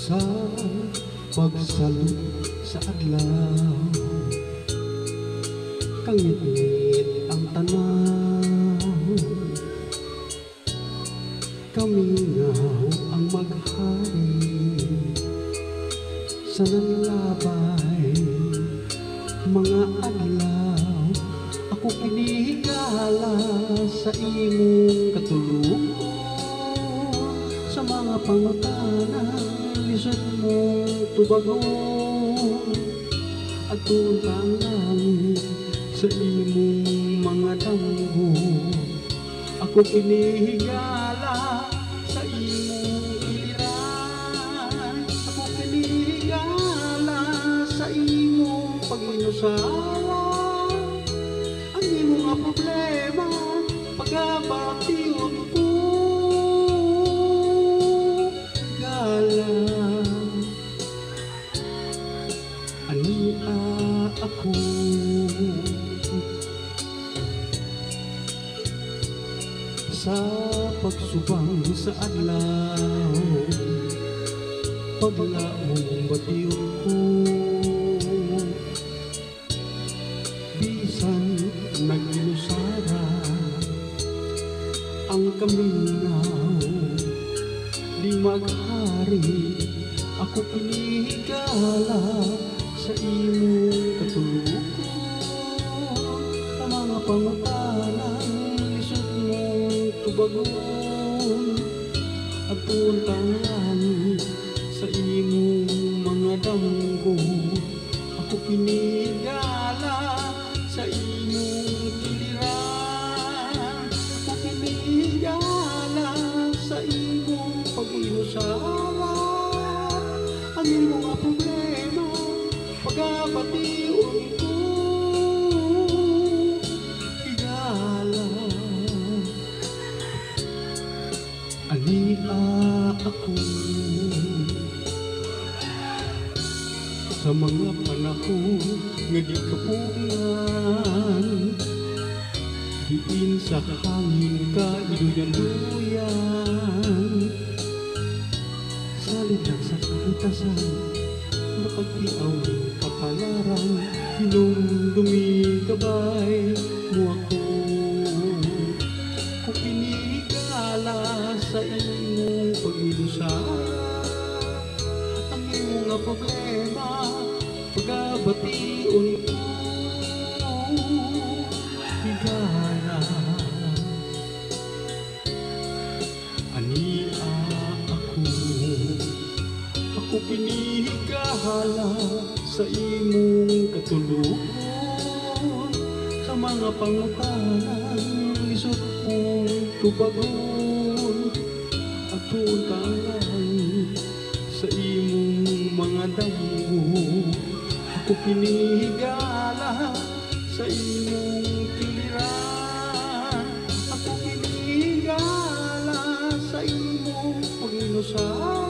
Sa pagsalud sa adlaw, kangit-ngit ang tanaw, kamingaw ang maghari sa nanlabay mga adlaw. Ako kinihigala sa imong katulog, sa mga pangutanang lisod mong tubagon, at tuntangan sa imong mga damgo. Ako kinihigala sa imong iliran, ako kinihigala sa imong pag-inusawa. Ang imong nga problema pagabatiyon ko, ania ako. Sa pagsubang sa adlaw, paglaong batiyon ko, bisan nag-ilusara ang kaminaw, di maghari. Ako kinihigala sa imong katulog, sa mga pangutanang lisod mong tubagon, at tuntangan sa imong mga damgo. Ako kinihigala sa imong kiliran, ako kinihigala sa imong pag-inusawa. Ang imong nga problema pagabatiyon ko, higala. Ania ako. Sa mga panahon nga di kapuyan, diin sa hangin ka iluyan-luyan, salit lang sa kalutasan, makagtiaw kapalaran, hinumdumi kabay mo ako. Kung kinihigala sa imong pag-ilusara, ang imong nga problema pagabatiyon ko, higala. Ania ako. Ako kinihigala sa imong katulugon, sa mga pangutanang lisod mong tubagon, at tuntangan sa imong mga damgo. Ako kinihigala sa imong kiliran, ako kinihigala sa imong pag-inusawa.